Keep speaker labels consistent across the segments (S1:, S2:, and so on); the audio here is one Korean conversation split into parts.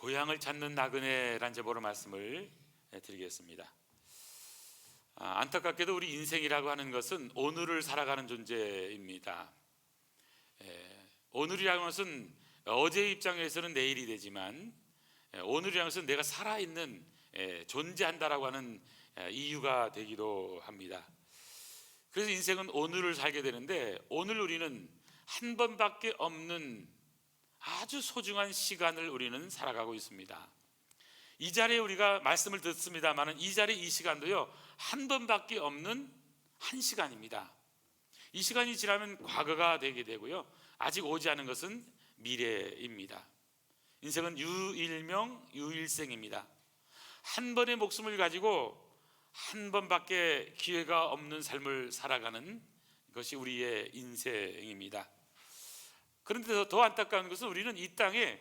S1: 고향을 찾는 나그네란 제목으로 말씀을 드리겠습니다. 안타깝게도 우리 인생이라고 하는 것은 오늘을 살아가는 존재입니다. 오늘이라는 것은 어제의 입장에서는 내일이 되지만 오늘이라는 것은 내가 살아있는 존재한다라고 하는 이유가 되기도 합니다. 그래서 인생은 오늘을 살게 되는데, 오늘 우리는 한 번밖에 없는 아주 소중한 시간을 우리는 살아가고 있습니다. 이 자리에 우리가 말씀을 듣습니다만 이 자리 이 시간도요 한 번밖에 없는 한 시간입니다. 이 시간이 지나면 과거가 되게 되고요, 아직 오지 않은 것은 미래입니다. 인생은 유일명 유일생입니다. 한 번의 목숨을 가지고 한 번밖에 기회가 없는 삶을 살아가는 것이 우리의 인생입니다. 그런데 더 안타까운 것은 우리는 이 땅에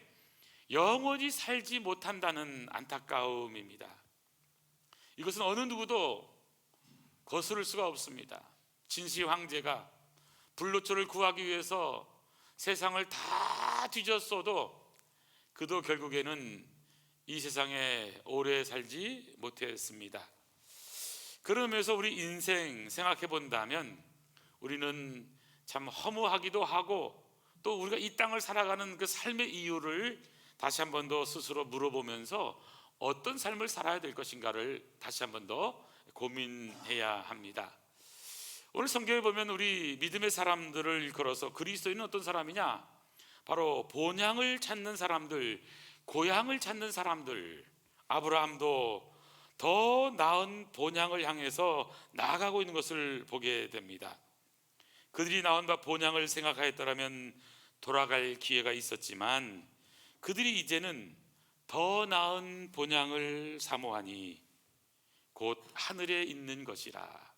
S1: 영원히 살지 못한다는 안타까움입니다. 이것은 어느 누구도 거스를 수가 없습니다. 진시 황제가 불로초를 구하기 위해서 세상을 다 뒤졌어도 그도 결국에는 이 세상에 오래 살지 못했습니다. 그러면서 우리 인생 생각해 본다면 우리는 참 허무하기도 하고, 또 우리가 이 땅을 살아가는 그 삶의 이유를 다시 한 번 더 스스로 물어보면서 어떤 삶을 살아야 될 것인가를 다시 한 번 더 고민해야 합니다. 오늘 성경에 보면 우리 믿음의 사람들을 일컬어서 그리스도인은 어떤 사람이냐? 바로 본향을 찾는 사람들, 고향을 찾는 사람들. 아브라함도 더 나은 본향을 향해서 나아가고 있는 것을 보게 됩니다. 그들이 나온 바 본향을 생각하였더라면 돌아갈 기회가 있었지만 그들이 이제는 더 나은 본향을 사모하니 곧 하늘에 있는 것이라.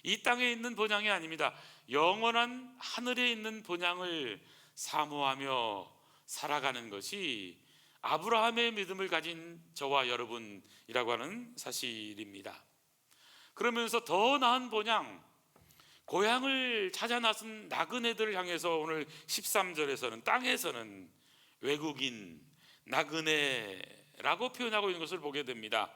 S1: 이 땅에 있는 본향이 아닙니다. 영원한 하늘에 있는 본향을 사모하며 살아가는 것이 아브라함의 믿음을 가진 저와 여러분이라고 하는 사실입니다. 그러면서 더 나은 본향, 고향을 찾아 나선 나그네들을 향해서 오늘 13절에서는 땅에서는 외국인, 나그네라고 표현하고 있는 것을 보게 됩니다.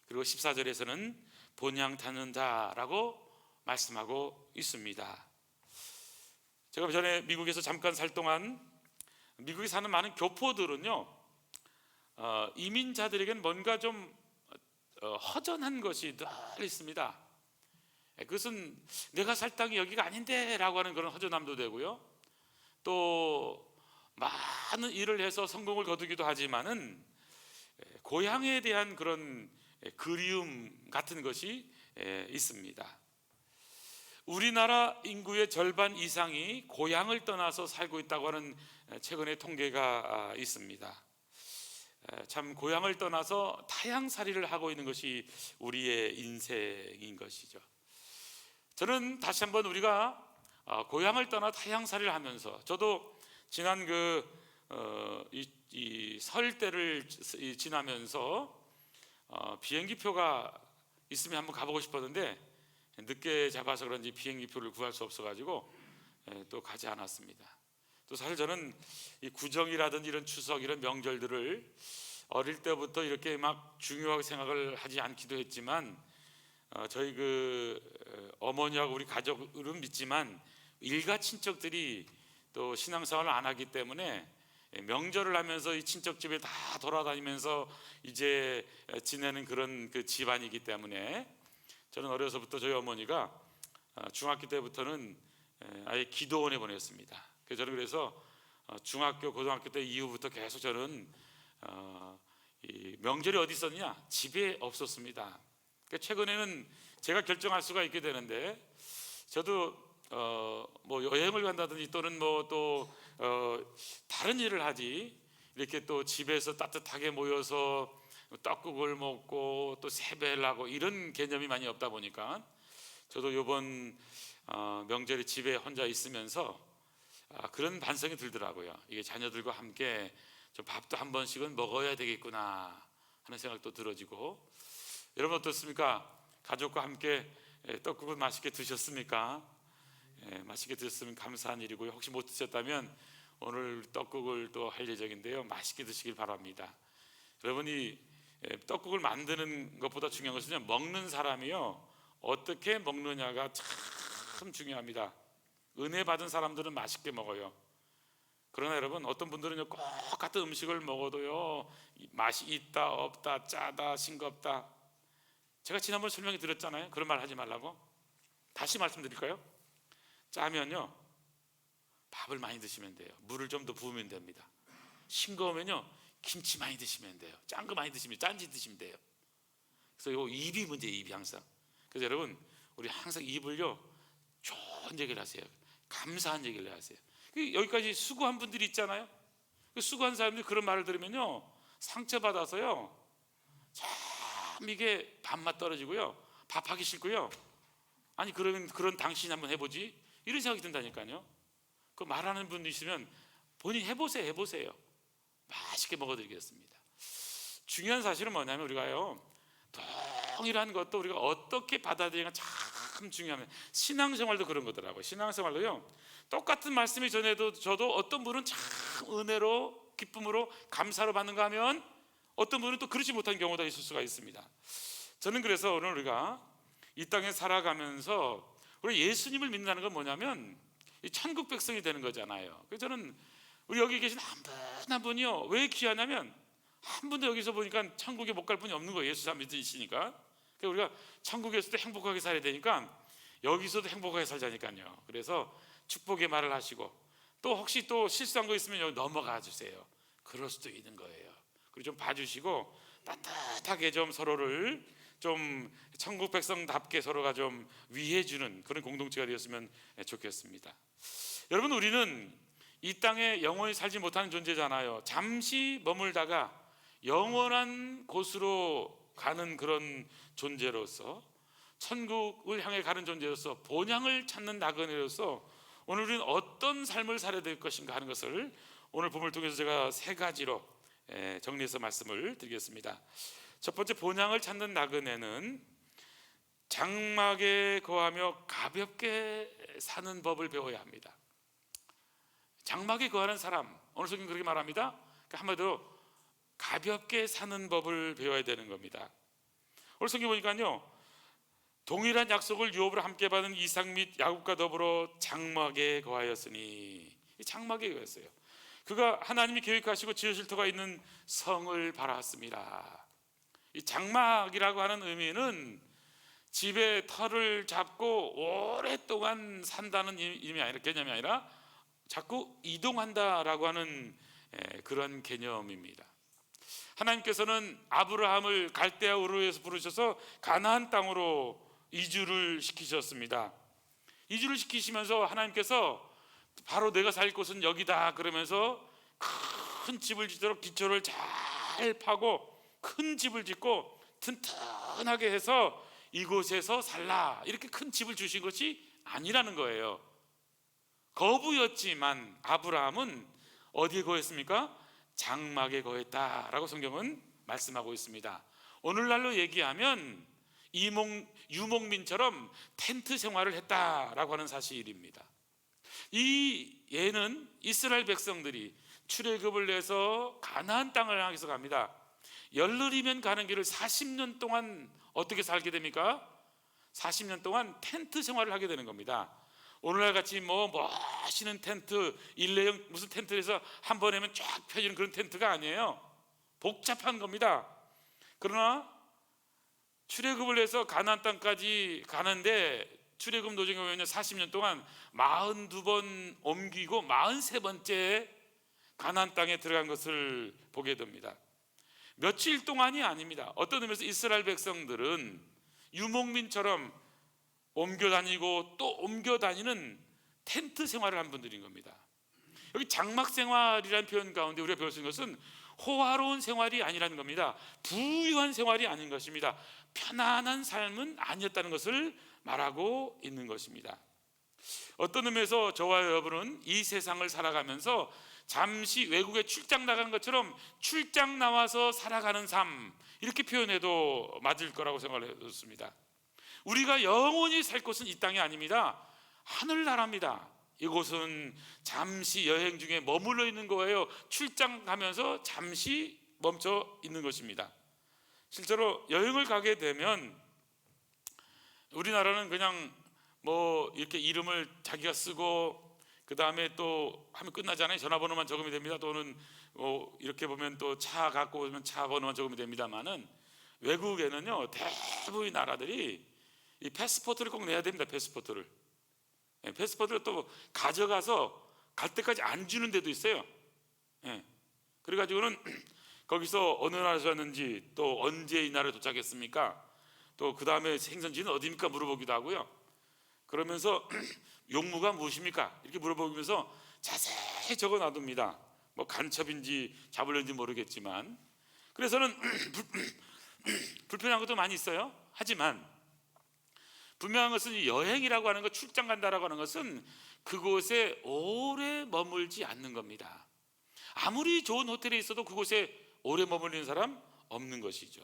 S1: 그리고 14절에서는 본향 찾는 자라고 말씀하고 있습니다. 제가 전에 미국에서 잠깐 살 동안 미국에 사는 많은 교포들은요, 이민자들에게는 뭔가 좀 허전한 것이 늘 있습니다. 그것은 내가 살 땅이 여기가 아닌데 라고 하는 그런 허전함도 되고요, 또 많은 일을 해서 성공을 거두기도 하지만은 고향에 대한 그런 그리움 같은 것이 있습니다. 우리나라 인구의 절반 이상이 고향을 떠나서 살고 있다고 하는 최근의 통계가 있습니다. 참 고향을 떠나서 타향살이를 하고 있는 것이 우리의 인생인 것이죠. 저는 다시 한번 우리가 고향을 떠나 타향살이를 하면서, 저도 지난 이 설 때를 지나면서 비행기표가 있으면 한번 가보고 싶었는데 늦게 잡아서 그런지 비행기표를 구할 수 없어가지고 또 가지 않았습니다. 또 사실 저는 이 구정이라든지 이런 추석 이런 명절들을 어릴 때부터 이렇게 막 중요하게 생각을 하지 않기도 했지만 저희 어머니하고 우리 가족은 믿지만 일가 친척들이 또 신앙생활을 안 하기 때문에 명절을 하면서 이 친척집에 다 돌아다니면서 이제 지내는 그런 그 집안이기 때문에 저는 어려서부터 저희 어머니가 중학교 때부터는 아예 기도원에 보냈습니다. 그래서 중학교, 고등학교 때 이후부터 계속 저는 이 명절이 어디 있었냐? 집에 없었습니다. 최근에는 제가 결정할 수가 있게 되는데, 저도 뭐 여행을 간다든지 또는 뭐 또 다른 일을 하지, 이렇게 또 집에서 따뜻하게 모여서 떡국을 먹고 또 세배를 하고 이런 개념이 많이 없다 보니까 저도 이번 명절에 집에 혼자 있으면서 그런 반성이 들더라고요. 이게 자녀들과 함께 좀 밥도 한 번씩은 먹어야 되겠구나 하는 생각도 들어지고. 여러분 어떻습니까? 가족과 함께 떡국을 맛있게 드셨습니까? 맛있게 드셨으면 감사한 일이고요. 혹시 못 드셨다면 오늘 떡국을 또 할 예정인데요. 맛있게 드시길 바랍니다. 여러분이 떡국을 만드는 것보다 중요한 것은요, 먹는 사람이요 어떻게 먹느냐가 참 중요합니다. 은혜 받은 사람들은 맛있게 먹어요. 그러나 여러분, 어떤 분들은 꼭 같은 음식을 먹어도요 맛이 있다 없다 짜다 싱겁다. 제가 지난번 설명해 드렸잖아요. 그런 말 하지 말라고. 다시 말씀드릴까요? 짜면요 밥을 많이 드시면 돼요. 물을 좀 더 부으면 됩니다. 싱거우면요 김치 많이 드시면 돼요. 짠 거 많이 드시면, 짠지 드시면 돼요. 그래서 요 입이 문제예요. 입이 항상. 그래서 여러분, 우리 항상 입을요 좋은 얘기를 하세요. 감사한 얘기를 하세요. 여기까지 수고한 분들이 있잖아요. 수고한 사람들이 그런 말을 들으면요 상처받아서요 참 이게 밥맛 떨어지고요, 밥하기 싫고요. 아니 그러면 그런 당신이 한번 해보지, 이런 생각이 든다니까요. 그 말하는 분이 있으면 본인 해보세요. 맛있게 먹어드리겠습니다. 중요한 사실은 뭐냐면, 우리가요 동일한 것도 우리가 어떻게 받아들이는 참 중요합니다. 신앙생활도 그런 거더라고요. 신앙생활도요 똑같은 말씀이 전해도 저도 어떤 분은 참 은혜로 기쁨으로 감사로 받는가 하면 어떤 분은 또 그렇지 못한 경우도 있을 수가 있습니다. 저는 그래서 오늘 우리가 이 땅에 살아가면서 우리 예수님을 믿는다는 건 뭐냐면 이 천국 백성이 되는 거잖아요. 그래서 저는 우리 여기 계신 한 분 한 분이요 왜 귀하냐면, 한 분도 여기서 보니까 천국에 못 갈 분이 없는 거예요. 예수 믿으시니까. 그러니까 우리가 천국에서도 행복하게 살아야 되니까 여기서도 행복하게 살자니까요. 그래서 축복의 말을 하시고, 또 혹시 또 실수한 거 있으면 여기 넘어가 주세요. 그럴 수도 있는 거예요. 그리고 좀 봐주시고 따뜻하게 좀 서로를 좀 천국 백성답게 서로가 좀 위해주는 그런 공동체가 되었으면 좋겠습니다. 여러분, 우리는 이 땅에 영원히 살지 못하는 존재잖아요. 잠시 머물다가 영원한 곳으로 가는 그런 존재로서, 천국을 향해 가는 존재로서, 본향을 찾는 나그네로서 오늘 우리는 어떤 삶을 살아야 될 것인가 하는 것을 오늘 본문을 통해서 제가 세 가지로 정리해서 말씀을 드리겠습니다. 첫 번째, 본향을 찾는 나그네는 장막에 거하며 가볍게 사는 법을 배워야 합니다. 장막에 거하는 사람, 오늘 성경 그렇게 말합니다. 그러니까 한마디로 가볍게 사는 법을 배워야 되는 겁니다. 오늘 성경 보니까요 동일한 약속을 유업으로 함께 받은 이삭 및 야곱과 더불어 장막에 거하였으니, 이 장막에 거했어요. 그가 하나님이 계획하시고 지으실 터가 있는 성을 바라왔습니다. 이 장막이라고 하는 의미는 집에 터를 잡고 오랫동안 산다는 의미 아니라, 개념이 아니라 자꾸 이동한다라고 하는 그런 개념입니다. 하나님께서는 아브라함을 갈대아 우르에서 부르셔서 가나안 땅으로 이주를 시키셨습니다. 이주를 시키시면서 하나님께서 바로 내가 살 곳은 여기다 그러면서 큰 집을 짓도록 기초를 잘 파고 큰 집을 짓고 튼튼하게 해서 이곳에서 살라, 이렇게 큰 집을 주신 것이 아니라는 거예요. 거부였지만 아브라함은 어디에 거했습니까? 장막에 거했다라고 성경은 말씀하고 있습니다. 오늘날로 얘기하면 유목민처럼 텐트 생활을 했다라고 하는 사실입니다. 이 예는 이스라엘 백성들이 출애굽을 내서 가나안 땅을 향해서 갑니다. 열흘이면 가는 길을 40년 동안 어떻게 살게 됩니까? 40년 동안 텐트 생활을 하게 되는 겁니다. 오늘날 같이 멋있는 텐트, 일례형 무슨 텐트에서 한 번 하면 쫙 펴지는 그런 텐트가 아니에요. 복잡한 겁니다. 그러나 출애굽을 해서 가나안 땅까지 가는데, 출애굽 노정에 보면 40년 동안 42번 옮기고 43번째 가나안 땅에 들어간 것을 보게 됩니다. 며칠 동안이 아닙니다. 어떤 의미에서 이스라엘 백성들은 유목민처럼 옮겨 다니고 또 옮겨 다니는 텐트 생활을 한 분들인 겁니다. 여기 장막 생활이라는 표현 가운데 우리가 배울 수 있는 것은 호화로운 생활이 아니라는 겁니다. 부유한 생활이 아닌 것입니다. 편안한 삶은 아니었다는 것을 말하고 있는 것입니다. 어떤 의미에서 저와 여러분은 이 세상을 살아가면서 잠시 외국에 출장 나간 것처럼 출장 나와서 살아가는 삶, 이렇게 표현해도 맞을 거라고 생각을 했습니다. 우리가 영원히 살 곳은 이 땅이 아닙니다. 하늘나라입니다. 이곳은 잠시 여행 중에 머물러 있는 거예요. 출장 가면서 잠시 멈춰 있는 것입니다. 실제로 여행을 가게 되면 우리나라는 그냥 뭐 이렇게 이름을 자기가 쓰고 그 다음에 또 하면 끝나잖아요. 전화번호만 적으면 됩니다. 또는 이렇게 보면 또 차 갖고 오면 차 번호만 적으면 됩니다만은 외국에는요 대부분의 나라들이 이 패스포트를 꼭 내야 됩니다. 패스포트를. 패스포트를 또 가져가서 갈 때까지 안 주는 데도 있어요. 그래가지고는 거기서 어느 나라에서 왔는지 또 언제 이 나라에 도착했습니까? 또 그 다음에 생선지는 어디입니까? 물어보기도 하고요. 그러면서 용무가 무엇입니까? 이렇게 물어보면서 자세히 적어 놔둡니다. 뭐 간첩인지 잡으려는지 모르겠지만 그래서는 불편한 것도 많이 있어요. 하지만 분명한 것은 이 여행이라고 하는 것, 출장 간다라고 하는 것은 그곳에 오래 머물지 않는 겁니다. 아무리 좋은 호텔에 있어도 그곳에 오래 머물리는 사람 없는 것이죠.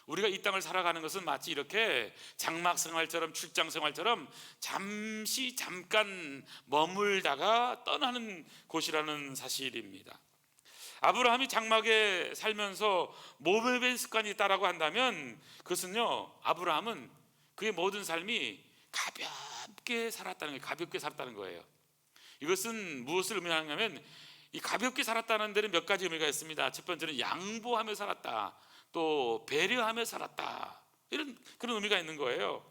S1: 우리가 이 땅을 살아가는 것은 마치 이렇게 장막 생활처럼 출장 생활처럼 잠깐 머물다가 떠나는 곳이라는 사실입니다. 아브라함이 장막에 살면서 몸에 밴 습관이 있다라고 한다면 그것은요, 아브라함은 그의 모든 삶이 가볍게 살았다는 거예요. 가볍게 살았다는 거예요. 이것은 무엇을 의미하냐면 이 가볍게 살았다는 데는 몇 가지 의미가 있습니다. 첫 번째는 양보하며 살았다, 또 배려하며 살았다, 이런 그런 의미가 있는 거예요.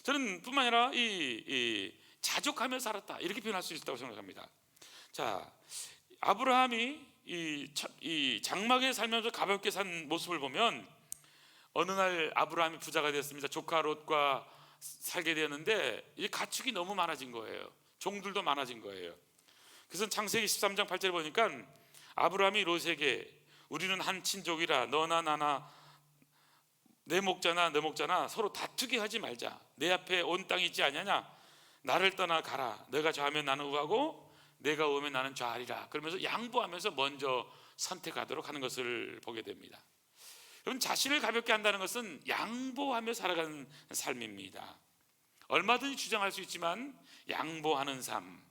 S1: 저는 뿐만 아니라 이 자족하며 살았다 이렇게 표현할 수 있다고 생각합니다. 자, 아브라함이 이 장막에 살면서 가볍게 산 모습을 보면 어느 날 아브라함이 부자가 되었습니다. 조카 롯과 살게 되었는데 이 가축이 너무 많아진 거예요. 종들도 많아진 거예요. 그래서 창세기 13장 8절에 보니까 아브라함이 롯에게 우리는 한 친족이라 너나 나나 내 목자나 너 목자나 서로 다투게 하지 말자. 내 앞에 온 땅이 있지 않냐냐. 나를 떠나 가라. 너가 좌하면 나는 우하고 내가 우하면 나는 좌하리라. 그러면서 양보하면서 먼저 선택하도록 하는 것을 보게 됩니다. 여러분, 자신을 가볍게 한다는 것은 양보하며 살아가는 삶입니다. 얼마든지 주장할 수 있지만 양보하는 삶,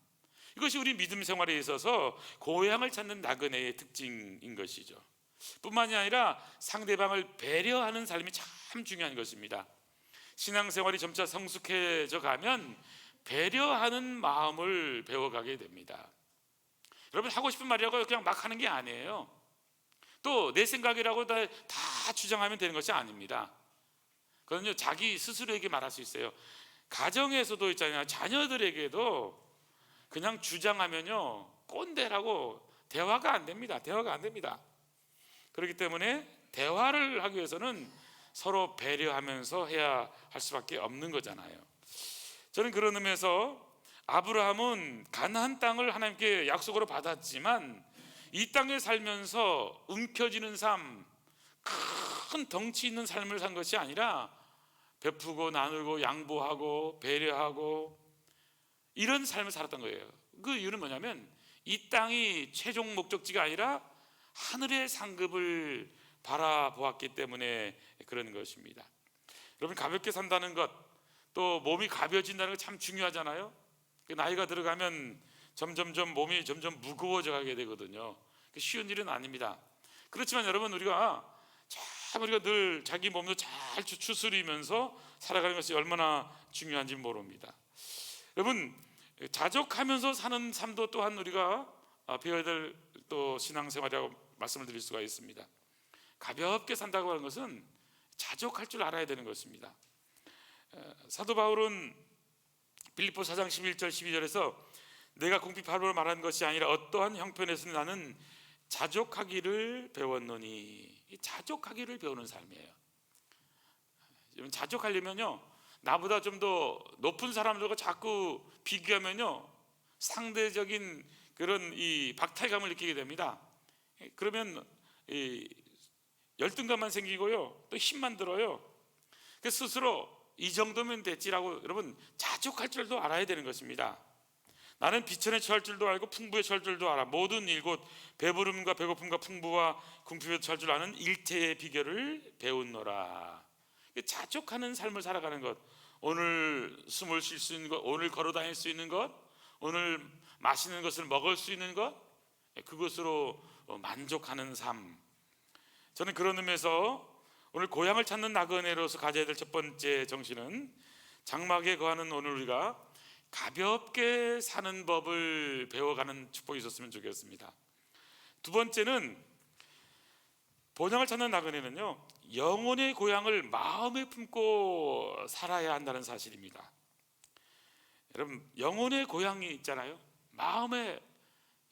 S1: 이것이 우리 믿음 생활에 있어서 고향을 찾는 나그네의 특징인 것이죠. 뿐만이 아니라 상대방을 배려하는 삶이 참 중요한 것입니다. 신앙생활이 점차 성숙해져 가면 배려하는 마음을 배워가게 됩니다. 여러분, 하고 싶은 말이라고 그냥 막 하는 게 아니에요. 또 내 생각이라고 다 주장하면 되는 것이 아닙니다. 그건요, 자기 스스로에게 말할 수 있어요. 가정에서도 있잖아요. 자녀들에게도 그냥 주장하면요 꼰대라고 대화가 안 됩니다. 대화가 안 됩니다. 그렇기 때문에 대화를 하기 위해서는 서로 배려하면서 해야 할 수밖에 없는 거잖아요. 저는 그런 의미에서 아브라함은 가나안 땅을 하나님께 약속으로 받았지만 이 땅에 살면서 움켜쥐는 삶, 큰 덩치 있는 삶을 산 것이 아니라 베푸고 나누고 양보하고 배려하고 이런 삶을 살았던 거예요. 그 이유는 뭐냐면 이 땅이 최종 목적지가 아니라 하늘의 상급을 바라보았기 때문에 그런 것입니다. 여러분, 가볍게 산다는 것, 또 몸이 가벼워진다는 것 참 중요하잖아요. 나이가 들어가면 점점점 몸이 점점 무거워져 가게 되거든요. 쉬운 일은 아닙니다. 그렇지만 여러분, 우리가 늘 자기 몸도 잘 추스리면서 살아가는 것이 얼마나 중요한지 모릅니다. 여러분, 자족하면서 사는 삶도 또한 우리가 배워야 될 또 신앙생활이라고 말씀을 드릴 수가 있습니다. 가볍게 산다고 하는 것은 자족할 줄 알아야 되는 것입니다. 사도 바울은 빌립보 4장 11절 12절에서 내가 공피 발부로 말하는 것이 아니라 어떠한 형편에서는 나는 자족하기를 배웠노니, 자족하기를 배우는 삶이에요. 자족하려면요, 나보다 좀 더 높은 사람들과 자꾸 비교하면요 상대적인 그런 이 박탈감을 느끼게 됩니다. 그러면 이 열등감만 생기고요, 또 힘만 들어요. 그래서 스스로 이 정도면 됐지라고 여러분 자족할 줄도 알아야 되는 것입니다. 나는 비천에 처할 줄도 알고 풍부에 처할 줄도 알아. 모든 일곧 배부름과 배고픔과 풍부와 궁핍에 처할 줄 아는 일체의 비결을 배웠노라. 자족하는 삶을 살아가는 것, 오늘 숨을 쉴 수 있는 것, 오늘 걸어 다닐 수 있는 것, 오늘 맛있는 것을 먹을 수 있는 것, 그것으로 만족하는 삶. 저는 그런 의미에서 오늘 고향을 찾는 나그네로서 가져야 될 첫 번째 정신은, 장막에 거하는 오늘 우리가 가볍게 사는 법을 배워가는 축복이 있었으면 좋겠습니다. 두 번째는, 본향을 찾는 나그네는요, 영혼의 고향을 마음에 품고 살아야 한다는 사실입니다. 여러분, 영혼의 고향이 있잖아요.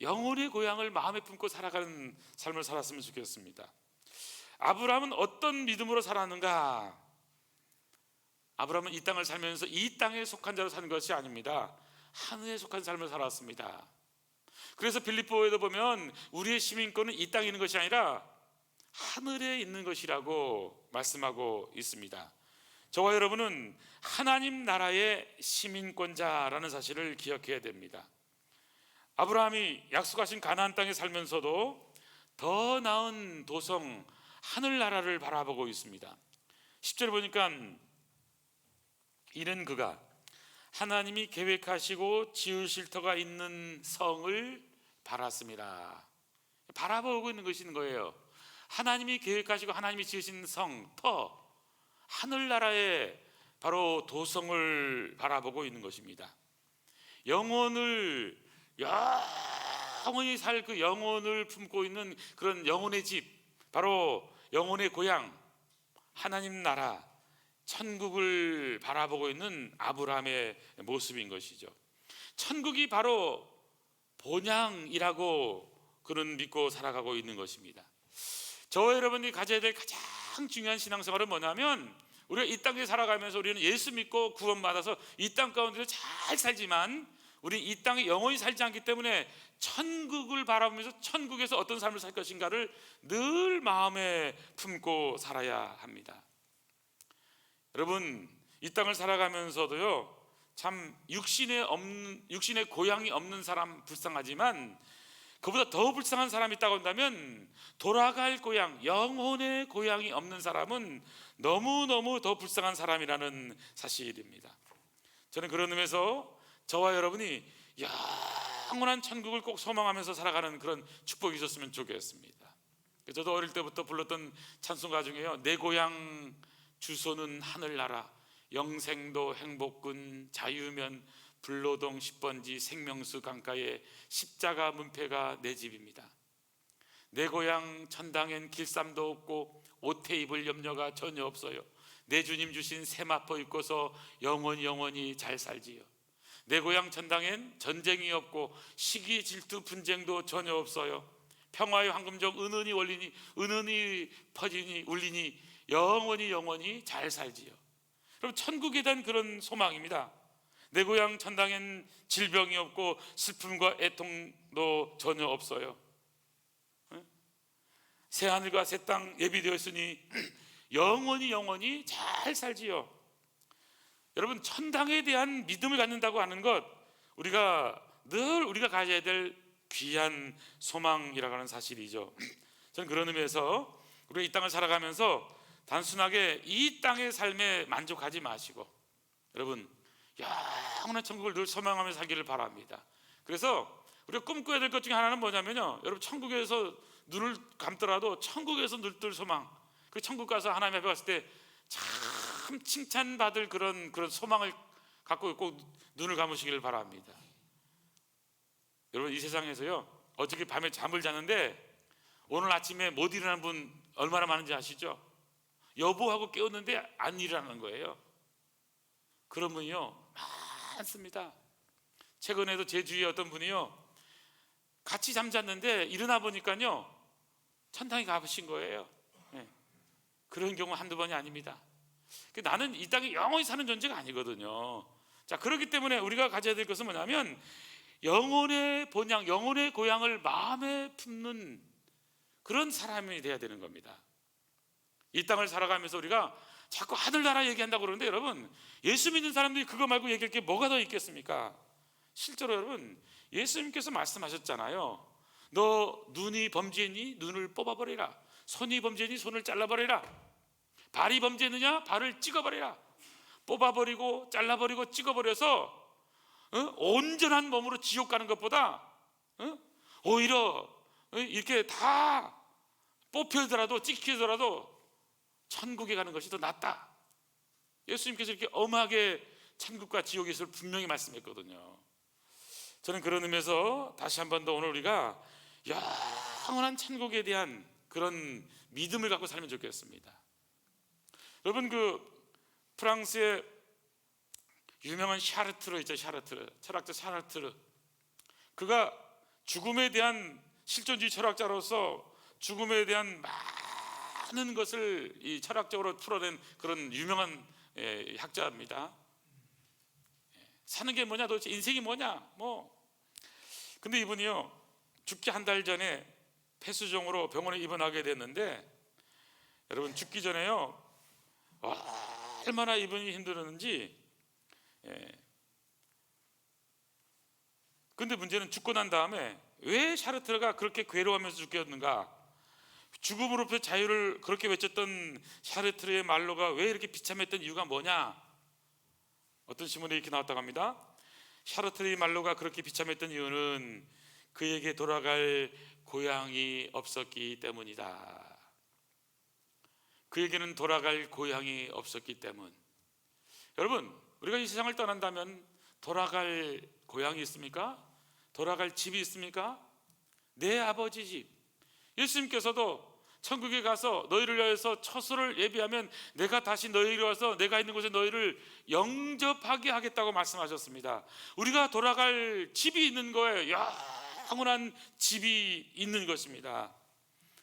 S1: 영혼의 고향을 마음에 품고 살아가는 삶을 살았으면 좋겠습니다. 아브라함은 어떤 믿음으로 살았는가? 아브라함은 이 땅을 살면서 이 땅에 속한 자로 사는 것이 아닙니다. 하늘에 속한 삶을 살았습니다. 그래서 빌립보에도 보면 우리의 시민권은 이 땅에 있는 것이 아니라 하늘에 있는 것이라고 말씀하고 있습니다. 저와 여러분은 하나님 나라의 시민권자라는 사실을 기억해야 됩니다. 아브라함이 약속하신 가나안 땅에 살면서도 더 나은 도성 하늘나라를 바라보고 있습니다. 10절에 보니까 이는 그가 하나님이 계획하시고 지으실 터가 있는 성을 바랐습니다. 바라보고 있는 것인 거예요. 하나님이 계획하시고 하나님이 지으신 성, 터, 하늘나라의 바로 도성을 바라보고 있는 것입니다. 영혼을 영원히 살 그 영혼을 품고 있는 그런 영혼의 집, 바로 영혼의 고향, 하나님 나라, 천국을 바라보고 있는 아브라함의 모습인 것이죠. 천국이 바로 본향이라고 그는 믿고 살아가고 있는 것입니다. 저와 여러분이 가져야 될 가장 중요한 신앙생활은 뭐냐면, 우리가 이 땅에 살아가면서 우리는 예수 믿고 구원받아서 이 땅 가운데서 잘 살지만 우리 이 땅에 영원히 살지 않기 때문에 천국을 바라보면서 천국에서 어떤 삶을 살 것인가를 늘 마음에 품고 살아야 합니다. 여러분, 이 땅을 살아가면서도요, 참 육신의 고향이 없는 사람 불쌍하지만 그보다 더 불쌍한 사람이 있다고 한다면, 돌아갈 고향, 영혼의 고향이 없는 사람은 너무너무 더 불쌍한 사람이라는 사실입니다. 저는 그런 의미에서 저와 여러분이 영원한 천국을 꼭 소망하면서 살아가는 그런 축복이 있었으면 좋겠습니다. 저도 어릴 때부터 불렀던 찬송가 중에요, 내 고향 주소는 하늘나라, 영생도 행복군 자유면 불로동 10번지 생명수 강가에 십자가 문패가 내 집입니다. 내 고향 천당엔 길쌈도 없고 옷에 입을 염려가 전혀 없어요. 내 주님 주신 세마포 입고서 영원히 잘 살지요. 내 고향 천당엔 전쟁이 없고 시기 질투 분쟁도 전혀 없어요. 평화의 황금종 은은히 퍼지니 울리니 영원히 잘 살지요. 여러분, 천국에 대한 그런 소망입니다. 내 고향 천당엔 질병이 없고 슬픔과 애통도 전혀 없어요. 새하늘과 새 땅 예비되어 있으니 영원히 잘 살지요. 여러분, 천당에 대한 믿음을 갖는다고 하는 것, 우리가 가져야 될 귀한 소망이라고 하는 사실이죠. 저는 그런 의미에서 우리가 이 땅을 살아가면서 단순하게 이 땅의 삶에 만족하지 마시고, 여러분, 영원한 천국을 늘 소망하며 살기를 바랍니다. 그래서 우리가 꿈꿔야 될 것 중에 하나는 뭐냐면요, 여러분, 천국에서 눈을 감더라도 천국에서 늘 소망, 그 천국 가서 하나님 앞에 갔을 때 참 칭찬받을 그런 소망을 갖고 꼭 눈을 감으시기를 바랍니다. 여러분, 이 세상에서요, 어저께 밤에 잠을 잤는데 오늘 아침에 못 일어난 분 얼마나 많은지 아시죠? 여보하고 깨웠는데 안 일어나는 거예요. 그런 분이요 많습니다. 최근에도 제 주위에 어떤 분이요, 같이 잠잤는데 일어나 보니까요 천당에 가보신 거예요. 그런 경우 한두 번이 아닙니다. 나는 이 땅에 영원히 사는 존재가 아니거든요. 자, 그렇기 때문에 우리가 가져야 될 것은 뭐냐면, 영혼의 본향, 영혼의 고향을 마음에 품는 그런 사람이 돼야 되는 겁니다. 이 땅을 살아가면서 우리가 자꾸 하늘나라 얘기한다고 그러는데, 여러분, 예수 믿는 사람들이 그거 말고 얘기할 게 뭐가 더 있겠습니까? 실제로 여러분, 예수님께서 말씀하셨잖아요. 너 눈이 범죄니 눈을 뽑아버리라. 손이 범죄니 손을 잘라버리라. 발이 범죄느냐 발을 찍어버리라. 뽑아버리고 잘라버리고 찍어버려서 온전한 몸으로 지옥 가는 것보다 오히려 이렇게 다 뽑히더라도 찍히더라도 천국에 가는 것이 더 낫다. 예수님께서 이렇게 엄하게 천국과 지옥의 것을 분명히 말씀했거든요. 저는 그런 의미에서 다시 한 번 더 오늘 우리가 영원한 천국에 대한 그런 믿음을 갖고 살면 좋겠습니다. 여러분, 프랑스의 유명한 샤르트르 있죠. 샤르트르 철학자 샤르트르. 그가 죽음에 대한 실존주의 철학자로서 죽음에 대한 많은 것을 이 철학적으로 풀어낸 그런 유명한 학자입니다. 사는 게 뭐냐, 도대체 인생이 뭐냐, 근데 이분이요, 죽기 한 달 전에 폐수종으로 병원에 입원하게 됐는데, 여러분, 죽기 전에요 얼마나 이분이 힘들었는지. 근데 문제는 죽고 난 다음에 왜 샤르트르가 그렇게 괴로워하면서 죽겠는가? 죽음으로부터 자유를 그렇게 외쳤던 샤르트르의 말로가 왜 이렇게 비참했던 이유가 뭐냐? 어떤 신문에 이렇게 나왔다고 합니다. 샤르트르의 말로가 그렇게 비참했던 이유는 그에게 돌아갈 고향이 없었기 때문이다. 그에게는 돌아갈 고향이 없었기 때문. 여러분, 우리가 이 세상을 떠난다면 돌아갈 고향이 있습니까? 돌아갈 집이 있습니까? 내 아버지 집. 예수님께서도 천국에 가서 너희를 위해서 처소를 예비하면 내가 다시 너희를 와서 내가 있는 곳에 너희를 영접하게 하겠다고 말씀하셨습니다. 우리가 돌아갈 집이 있는 거예요. 영원한 집이 있는 것입니다.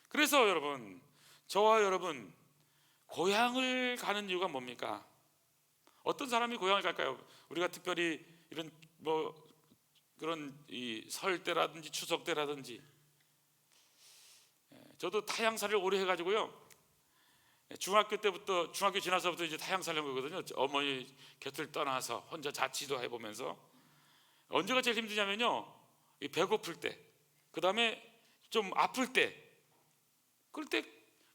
S1: 그래서 여러분, 저와 여러분, 고향을 가는 이유가 뭡니까? 어떤 사람이 고향을 갈까요? 우리가 특별히 이런 그런 이 설 때라든지 추석 때라든지, 저도 타향살이를 오래 해가지고요, 중학교 때부터, 중학교 지나서부터 이제 타향살 한 거거든요. 어머니 곁을 떠나서 혼자 자취도 해보면서. 언제가 제일 힘드냐면요, 이 배고플 때, 그 다음에 좀 아플 때, 그럴 때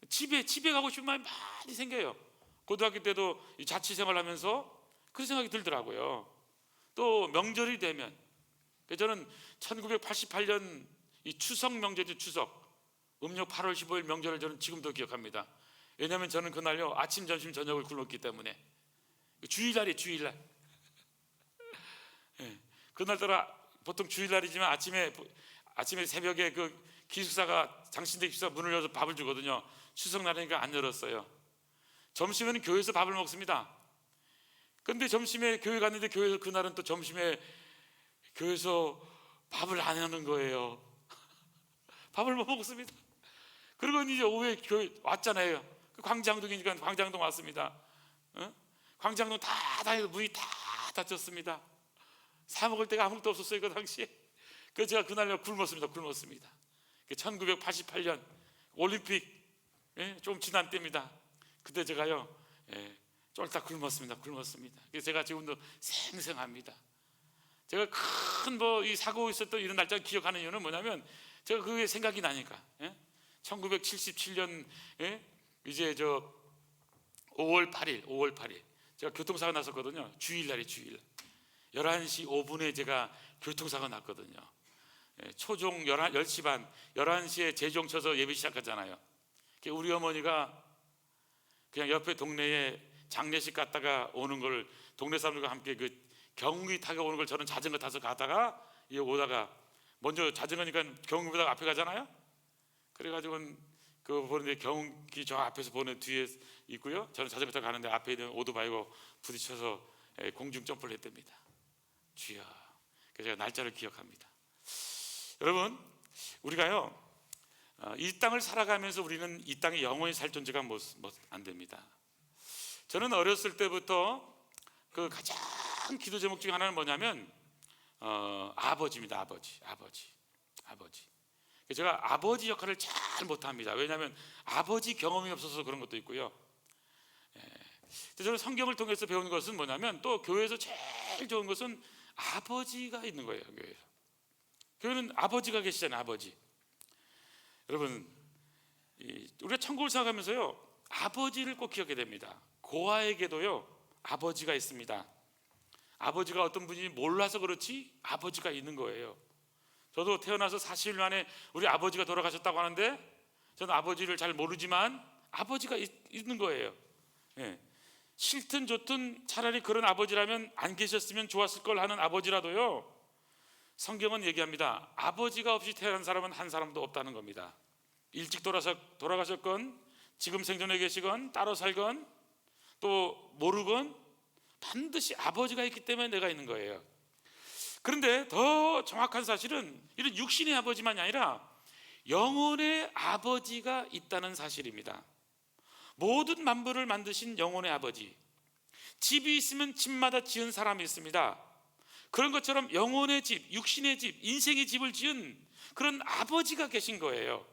S1: 집에 가고 싶은 마음이 많이 생겨요. 고등학교 때도 이 자취 생활하면서 그런 생각이 들더라고요. 또 명절이 되면, 저는 1988년 이 추석 명절이죠. 추석 음력 8월 15일 명절을 저는 지금도 기억합니다. 왜냐하면 저는 그날요 아침, 점심, 저녁을 굶었기 때문에. 주일날이 주일날. 그날따라 보통 주일날이지만 아침에 새벽에 그 기숙사가, 장신대 기숙사 문을 열어서 밥을 주거든요. 추석날이니까 안 열었어요. 점심에는 교회에서 밥을 먹습니다. 근데 점심에 교회 갔는데, 교회에서 그날은 또 점심에 교회에서 밥을 안 하는 거예요. 밥을 못 먹습니다. 그리고 이제 오후에 교회 왔잖아요. 광장동이니까 광장동 왔습니다. 광장동 다 다니고 문이 다 닫혔습니다. 사 먹을 데가 아무것도 없었어요, 그 당시에. 그래서 제가 그날 굶었습니다. 1988년 올림픽 좀 지난 때입니다. 그때 제가요 쫄딱 굶었습니다. 그래서 제가 지금도 생생합니다. 제가 큰 이 사고 있었던 이런 날짜 기억하는 이유는 뭐냐면, 제가 그게 생각이 나니까. 1977년 이제 5월 8일 제가 교통사고 났었거든요. 주일날 11시 5분에 제가 교통사고 났거든요. 초종 10시 반, 11시에 제종 쳐서 예배 시작하잖아요. 우리 어머니가 그냥 옆에 동네에 장례식 갔다가 오는 걸, 동네 사람들과 함께 그 경운기 타고 오는 걸 저는 자전거 타서 가다가 오다가, 먼저 자전거니까 경운기보다 앞에 가잖아요. 그래가지고 그 보는데 경운기 저 앞에서 보는 뒤에 있고요, 저는 자전거 타고 가는데 앞에 있는 오토바이고 부딪혀서 공중 점프를 했답니다. 주여. 그래서 제가 날짜를 기억합니다. 여러분, 우리가요 이 땅을 살아가면서 우리는 이 땅에 영원히 살 존재가 안 됩니다. 저는 어렸을 때부터 그 가장 기도 제목 중에 하나는 뭐냐면 아버지입니다. 아버지. 제가 아버지 역할을 잘 못합니다. 왜냐하면 아버지 경험이 없어서 그런 것도 있고요. 저는 성경을 통해서 배우는 것은 뭐냐면, 또 교회에서 제일 좋은 것은 아버지가 있는 거예요. 교회는 아버지가 계시잖아요. 아버지. 여러분, 우리가 천국을 생각하면서요 아버지를 꼭 기억해야 됩니다. 고아에게도요 아버지가 있습니다. 아버지가 어떤 분인지 몰라서 그렇지 아버지가 있는 거예요. 저도 태어나서 40일 만에 우리 아버지가 돌아가셨다고 하는데 저는 아버지를 잘 모르지만 아버지가 있는 거예요. 예. 싫든 좋든 차라리 그런 아버지라면 안 계셨으면 좋았을 걸 하는 아버지라도요, 성경은 얘기합니다. 아버지가 없이 태어난 사람은 한 사람도 없다는 겁니다. 일찍 돌아가셨건 지금 생존해 계시건 따로 살건 또 모르건 반드시 아버지가 있기 때문에 내가 있는 거예요. 그런데 더 정확한 사실은 이런 육신의 아버지만이 아니라 영혼의 아버지가 있다는 사실입니다. 모든 만물을 만드신 영혼의 아버지, 집이 있으면 집마다 지은 사람이 있습니다. 그런 것처럼 영혼의 집, 육신의 집, 인생의 집을 지은 그런 아버지가 계신 거예요.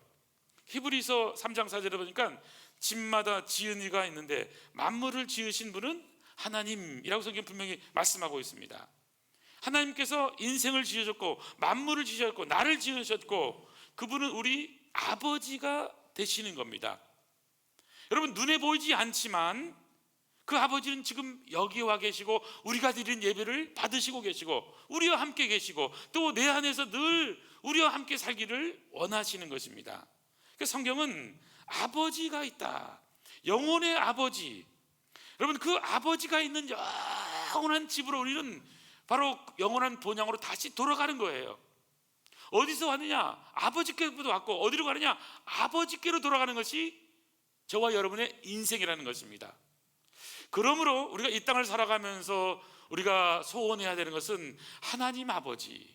S1: 히브리서 3장 4절에 보니까 집마다 지은 이가 있는데 만물을 지으신 분은 하나님이라고 성경 분명히 말씀하고 있습니다. 하나님께서 인생을 지으셨고 만물을 지으셨고 나를 지으셨고 그분은 우리 아버지가 되시는 겁니다. 여러분, 눈에 보이지 않지만 그 아버지는 지금 여기 와 계시고 우리가 드리는 예배를 받으시고 계시고 우리와 함께 계시고 또 내 안에서 늘 우리와 함께 살기를 원하시는 것입니다. 그래서 성경은 아버지가 있다, 영혼의 아버지. 여러분, 그 아버지가 있는 영원한 집으로 우리는 바로 영원한 본향으로 다시 돌아가는 거예요. 어디서 왔느냐? 아버지께로부터 왔고 어디로 가느냐? 아버지께로 돌아가는 것이 저와 여러분의 인생이라는 것입니다. 그러므로 우리가 이 땅을 살아가면서 우리가 소원해야 되는 것은 하나님 아버지,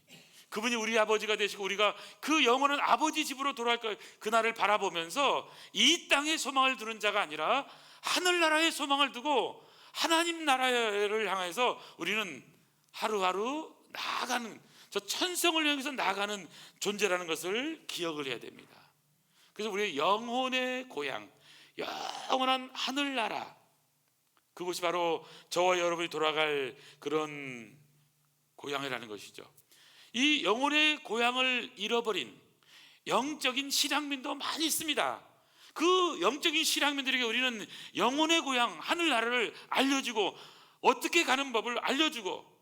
S1: 그분이 우리 아버지가 되시고 우리가 그 영원한 아버지 집으로 돌아갈 그날을 바라보면서 이 땅에 소망을 두는 자가 아니라 하늘나라에 소망을 두고 하나님 나라를 향해서 우리는 하루하루 나아가는, 저 천성을 향해서 나아가는 존재라는 것을 기억을 해야 됩니다. 그래서 우리의 영혼의 고향, 영원한 하늘나라, 그것이 바로 저와 여러분이 돌아갈 그런 고향이라는 것이죠. 이 영혼의 고향을 잃어버린 영적인 실향민도 많이 있습니다. 그 영적인 실향민들에게 우리는 영혼의 고향 하늘나라를 알려주고 어떻게 가는 법을 알려주고,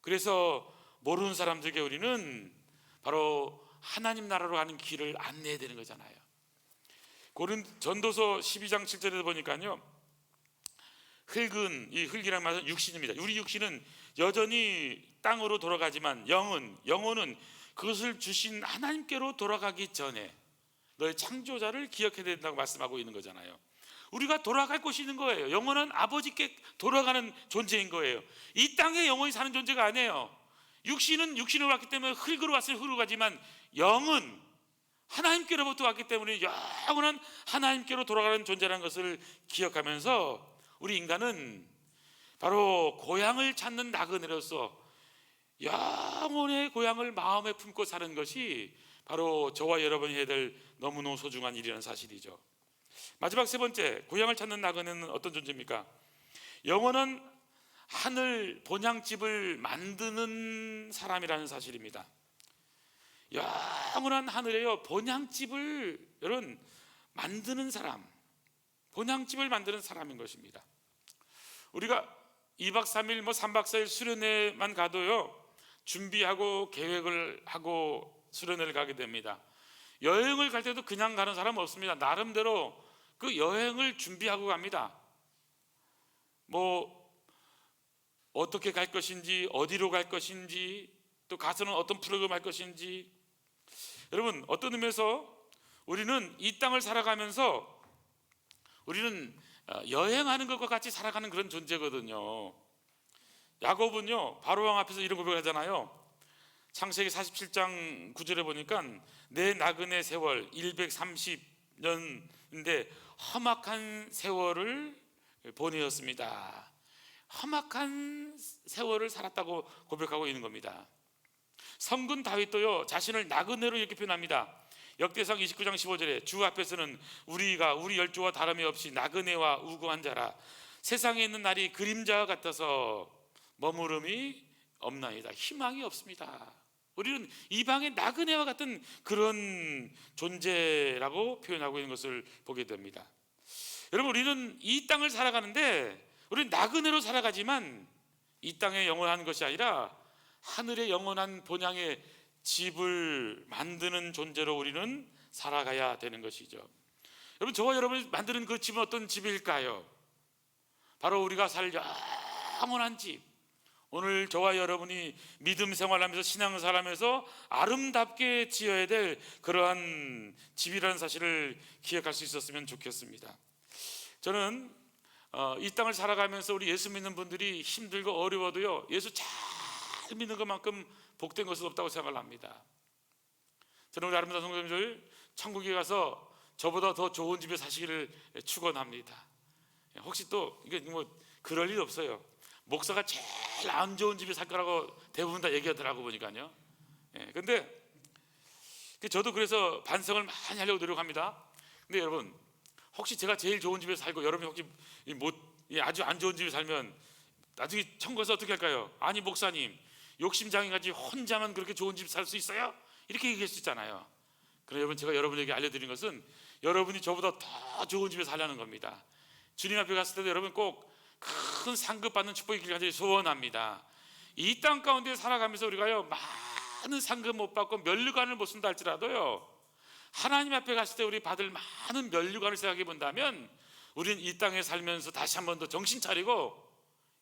S1: 그래서 모르는 사람들에게 우리는 바로 하나님 나라로 가는 길을 안내해야 되는 거잖아요. 전도서 12장 7절에 보니까요, 흙은, 이 흙이란 말은 육신입니다. 우리 육신은 여전히 땅으로 돌아가지만 영혼은 그것을 주신 하나님께로 돌아가기 전에 너의 창조자를 기억해야 된다고 말씀하고 있는 거잖아요. 우리가 돌아갈 곳이 있는 거예요. 영혼은 아버지께 돌아가는 존재인 거예요. 이 땅에 영혼이 사는 존재가 아니에요. 육신은 육신으로 왔기 때문에 흙으로 왔으니 흙으로 가지만 영은 하나님께로부터 왔기 때문에 영원한 하나님께로 돌아가는 존재라는 것을 기억하면서 우리 인간은 바로 고향을 찾는 나그네로서 영혼의 고향을 마음에 품고 사는 것이 바로 저와 여러분이 해야 될 너무너무 소중한 일이라는 사실이죠. 마지막 세 번째, 고향을 찾는 나그네는 어떤 존재입니까? 영혼은 하늘 본향집을 만드는 사람이라는 사실입니다. 영원한 하늘에요, 본향집을 여러분 만드는 사람, 본향집을 만드는 사람인 것입니다. 우리가 2박 3일 3박 4일 수련회만 가도요, 준비하고 계획을 하고 수련회를 가게 됩니다. 여행을 갈 때도 그냥 가는 사람은 없습니다. 나름대로 그 여행을 준비하고 갑니다. 어떻게 갈 것인지, 어디로 갈 것인지, 또 가서는 어떤 프로그램 할 것인지. 여러분, 어떤 의미에서 우리는 이 땅을 살아가면서 우리는 여행하는 것과 같이 살아가는 그런 존재거든요. 야곱은요, 바로왕 앞에서 이런 고백을 하잖아요. 창세기 47장 9절에 보니까 내 나그네 세월 130년인데 험악한 세월을 보내었습니다. 험악한 세월을 살았다고 고백하고 있는 겁니다. 성군 다윗도요, 자신을 나그네로 이렇게 표현합니다. 역대상 29장 15절에 주 앞에서는 우리 열조와 다름이 없이 나그네와 우고한 자라, 세상에 있는 날이 그림자와 같아서 머무름이 없나이다. 희망이 없습니다. 우리는 이방의 나그네와 같은 그런 존재라고 표현하고 있는 것을 보게 됩니다. 여러분, 우리는 이 땅을 살아가는데 우리는 나그네로 살아가지만 이 땅에 영원한 것이 아니라 하늘의 영원한 본향의 집을 만드는 존재로 우리는 살아가야 되는 것이죠. 여러분, 저와 여러분이 만드는 그 집은 어떤 집일까요? 바로 우리가 살 영원한 집, 오늘 저와 여러분이 믿음 생활하면서 신앙생활하면서 아름답게 지어야 될 그러한 집이라는 사실을 기억할 수 있었으면 좋겠습니다. 저는 이 땅을 살아가면서 우리 예수 믿는 분들이 힘들고 어려워도요, 예수 잘 믿는 것만큼 복된 것은 없다고 생각을 합니다. 저는 우리 아름다운 성도님들 천국에 가서 저보다 더 좋은 집에 사시기를 축원합니다. 혹시 또 이게 뭐 그럴 일 없어요. 목사가 제일 안 좋은 집에 살 거라고 대부분 다 얘기하더라고 보니까요. 근데 저도 그래서 반성을 많이 하려고 노력합니다. 근데 여러분, 혹시 제가 제일 좋은 집에 살고 여러분이 혹시 아주 안 좋은 집에 살면 나중에 천국에서 어떻게 할까요? 아니 목사님, 욕심장애가지고 혼자만 그렇게 좋은 집 살 수 있어요? 이렇게 얘기할 수 있잖아요. 그래서 여러분, 제가 여러분에게 알려드린 것은 여러분이 저보다 더 좋은 집에 살려는 겁니다. 주님 앞에 갔을 때도 여러분 꼭 큰 상급 받는 축복이 있기를 간절히 소원합니다. 이 땅 가운데 살아가면서 우리가요, 많은 상급 못 받고 면류관을 못 쓴다 할지라도요, 하나님 앞에 갔을 때 우리 받을 많은 면류관을 생각해 본다면 우리는 이 땅에 살면서 다시 한 번 더 정신 차리고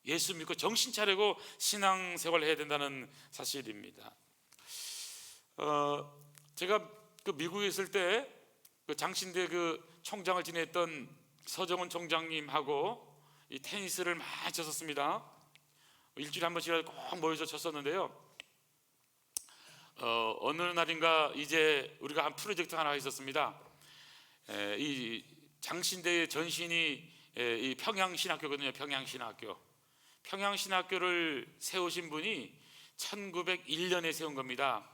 S1: 예수 믿고 정신 차리고 신앙생활을 해야 된다는 사실입니다. 제가 그 미국에 있을 때 그 장신대 그 총장을 지냈던 서정훈 총장님하고 이 테니스를 많이 쳤었습니다. 일주일에 한 번씩 꼭 모여서 쳤었는데요. 어느 날인가 이제 우리가 한 프로젝트 하나 있었습니다. 이 장신대의 전신이 이 평양신학교거든요. 평양신학교를 세우신 분이 1901년에 세운 겁니다.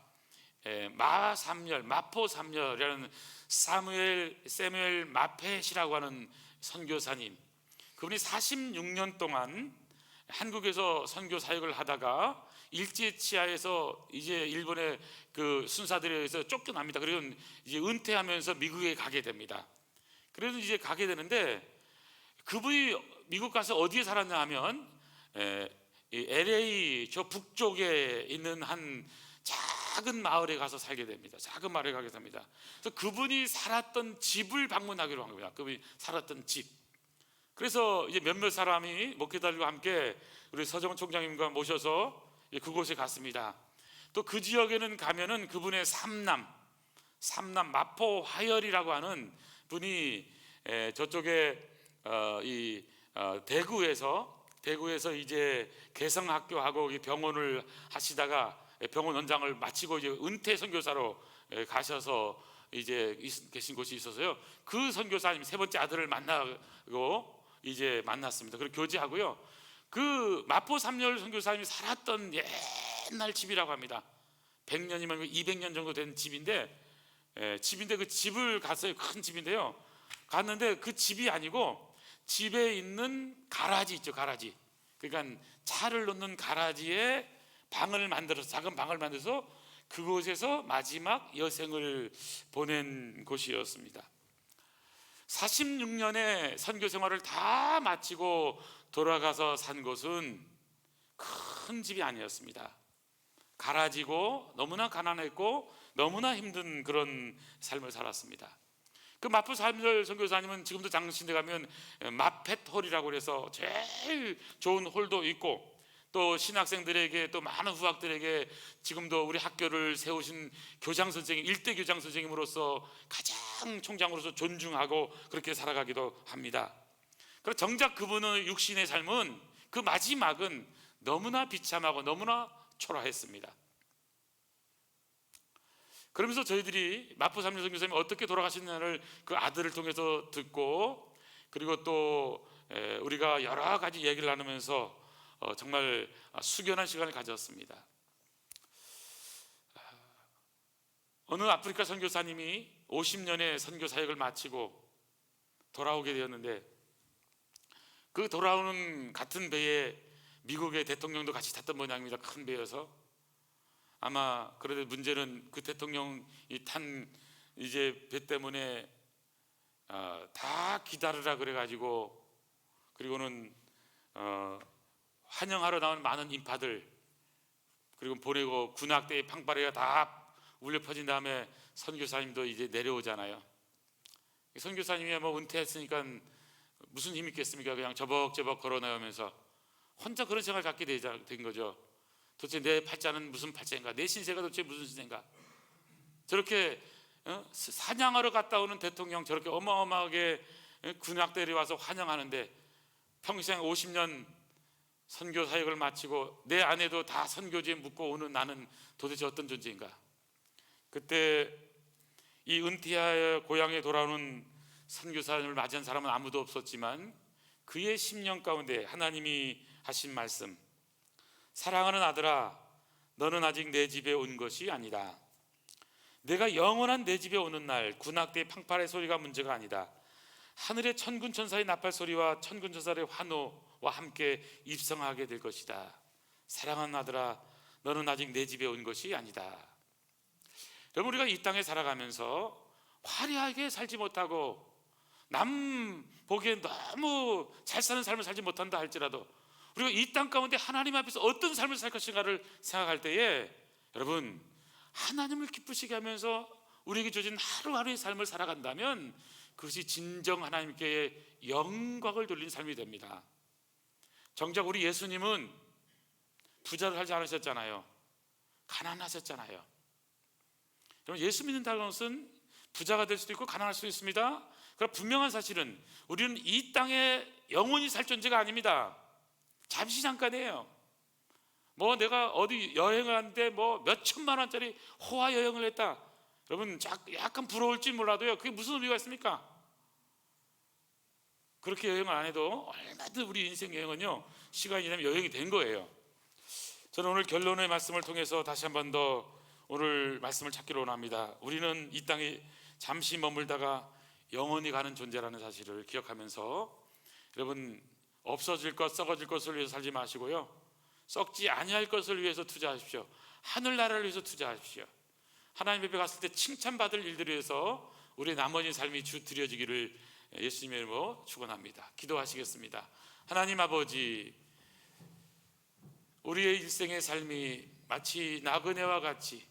S1: 마포삼열이라는 세무엘 마펫이라고 하는 선교사님, 그분이 46년 동안 한국에서 선교 사역을 하다가 일제치하에서 이제 일본의 그 순사들에 의해서 쫓겨납니다. 그리고 이제 은퇴하면서 미국에 가게 됩니다. 그래서 이제 가게 되는데 그분이 미국 가서 어디에 살았냐 하면 LA 저 북쪽에 있는 한 작은 마을에 가서 살게 됩니다. 작은 마을에 가게 됩니다. 그래서 그분이 살았던 집을 방문하기로 한 겁니다. 그분이 살았던 집. 그래서 이제 몇몇 사람이 목회자들과 함께 우리 서정훈 총장님과 모셔서 그곳에 갔습니다. 또 그 지역에는 가면은 그분의 삼남 마포 화열이라고 하는 분이 저쪽에 대구에서 이제 개성학교하고 병원을 하시다가 병원 원장을 마치고 이제 은퇴 선교사로 가셔서 이제 계신 곳이 있어서요. 그 선교사님 세 번째 아들을 만나고 이제 만났습니다. 그리고 교제하고요. 그 마포 삼열 선교사님이 살았던 옛날 집이라고 합니다. 100년이면 200년 정도 된 집인데 그 집을 갔어요. 큰 집인데요. 갔는데 그 집이 아니고 집에 있는 가라지 있죠. 가라지. 그러니까 차를 놓는 가라지에 작은 방을 만들어서 그곳에서 마지막 여생을 보낸 곳이었습니다. 46년의 선교 생활을 다 마치고 돌아가서 산 곳은 큰 집이 아니었습니다. 가라지고 너무나 가난했고 너무나 힘든 그런 삶을 살았습니다. 그 마포 삼열 선교사님은 지금도 장신대 가면 마펫홀이라고 해서 제일 좋은 홀도 있고 또 신학생들에게 또 많은 후학들에게 지금도 우리 학교를 세우신 교장 선생님, 일대 교장 선생님으로서 가장 총장으로서 존중하고 그렇게 살아가기도 합니다. 그리고 정작 그분의 육신의 삶은 그 마지막은 너무나 비참하고 너무나 초라했습니다. 그러면서 저희들이 마포 삼열 선교사님이 어떻게 돌아가셨냐를 그 아들을 통해서 듣고 그리고 또 우리가 여러 가지 얘기를 나누면서 정말 숙연한 시간을 가졌습니다. 어느 아프리카 선교사님이 50년의 선교 사역을 마치고 돌아오게 되었는데 그 돌아오는 같은 배에 미국의 대통령도 같이 탔던 모양입니다. 큰 배여서 아마 그래도 문제는 그 대통령이 탄 이제 배 때문에 다 기다리라 그래가지고 그리고는 환영하러 나온 많은 인파들, 그리고 보내고 군악대의 팡파레가 다 울려 퍼진 다음에 선교사님도 이제 내려오잖아요. 선교사님이 뭐 은퇴했으니까 무슨 힘이 있겠습니까? 그냥 저벅저벅 걸어 나오면서 혼자 그런 생각을 갖게 된 거죠. 도대체 내 팔자는 무슨 팔자인가? 내 신세가 도대체 무슨 신세인가? 저렇게 사냥하러 갔다 오는 대통령 저렇게 어마어마하게 군악대들이 와서 환영하는데, 평생 50년 선교 사역을 마치고 내 아내도 다 선교지에 묻고 오는 나는 도대체 어떤 존재인가? 그때 이 은퇴하여 고향에 돌아오는 선교사님을 맞이한 사람은 아무도 없었지만 그의 심령 가운데 하나님이 하신 말씀, 사랑하는 아들아, 너는 아직 내 집에 온 것이 아니다. 내가 영원한 내 집에 오는 날 군악대의 팡파레 소리가 문제가 아니다. 하늘의 천군 천사의 나팔 소리와 천군 천사의 환호와 함께 입성하게 될 것이다. 사랑하는 아들아, 너는 아직 내 집에 온 것이 아니다. 여러분, 우리가 이 땅에 살아가면서 화려하게 살지 못하고 남 보기엔 너무 잘 사는 삶을 살지 못한다 할지라도 우리가 이 땅 가운데 하나님 앞에서 어떤 삶을 살 것인가를 생각할 때에, 여러분, 하나님을 기쁘시게 하면서 우리에게 주어진 하루하루의 삶을 살아간다면 그것이 진정 하나님께 영광을 돌린 삶이 됩니다. 정작 우리 예수님은 부자로 살지 않으셨잖아요. 가난하셨잖아요. 여러분, 예수 믿는다는 것은 부자가 될 수도 있고 가난할 수도 있습니다. 그러나 분명한 사실은 우리는 이 땅에 영원히 살 존재가 아닙니다. 잠시 잠깐이에요. 뭐 내가 어디 여행을 하는데 뭐 몇 천만 원짜리 호화 여행을 했다. 여러분, 약간 부러울지 몰라도요, 그게 무슨 의미가 있습니까? 그렇게 여행을 안 해도 얼마든 우리 인생 여행은요, 시간이 지나면 여행이 된 거예요. 저는 오늘 결론의 말씀을 통해서 다시 한 번 더 오늘 말씀을 찾기로 원합니다. 우리는 이 땅에 잠시 머물다가 영원히 가는 존재라는 사실을 기억하면서, 여러분, 없어질 것, 썩어질 것을 위해서 살지 마시고요, 썩지 아니할 것을 위해서 투자하십시오. 하늘나라를 위해서 투자하십시오. 하나님 앞에 갔을 때 칭찬받을 일들을 위해서 우리의 나머지 삶이 드려지기를 예수님의 이름으로 축원합니다. 기도하시겠습니다. 하나님 아버지, 우리의 일생의 삶이 마치 나그네와 같이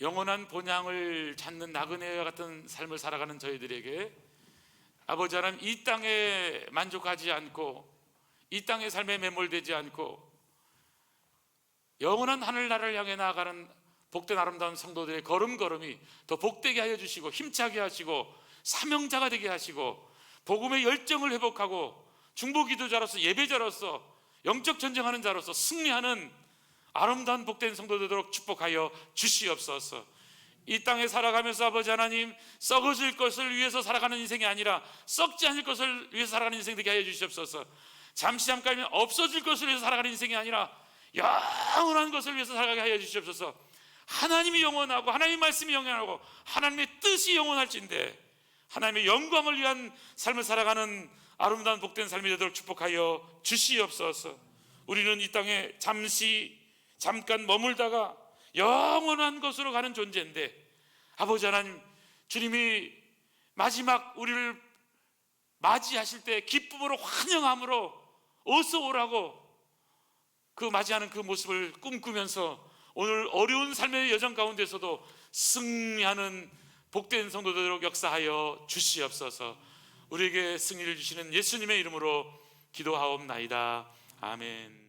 S1: 영원한 본향을 찾는 나그네와 같은 삶을 살아가는 저희들에게 아버지 하나님, 이 땅에 만족하지 않고 이 땅의 삶에 매몰되지 않고 영원한 하늘나라를 향해 나아가는 복된 아름다운 성도들의 걸음걸음이 더 복되게 하여 주시고 힘차게 하시고 사명자가 되게 하시고 복음의 열정을 회복하고 중보기도자로서, 예배자로서, 영적 전쟁하는 자로서 승리하는 아름다운 복된 성도 되도록 축복하여 주시옵소서. 이 땅에 살아가면서 아버지 하나님, 썩어질 것을 위해서 살아가는 인생이 아니라 썩지 않을 것을 위해서 살아가는 인생 되게 하여 주시옵소서. 잠시 잠깐이면 없어질 것을 위해서 살아가는 인생이 아니라 영원한 것을 위해서 살아가게 하여 주시옵소서. 하나님이 영원하고 하나님의 말씀이 영원하고 하나님의 뜻이 영원할진데 하나님의 영광을 위한 삶을 살아가는 아름다운 복된 삶이 되도록 축복하여 주시옵소서. 우리는 이 땅에 잠깐 머물다가 영원한 것으로 가는 존재인데, 아버지 하나님, 주님이 마지막 우리를 맞이하실 때 기쁨으로 환영함으로 어서 오라고 그 맞이하는 그 모습을 꿈꾸면서 오늘 어려운 삶의 여정 가운데서도 승리하는 복된 성도들로 역사하여 주시옵소서. 우리에게 승리를 주시는 예수님의 이름으로 기도하옵나이다. 아멘.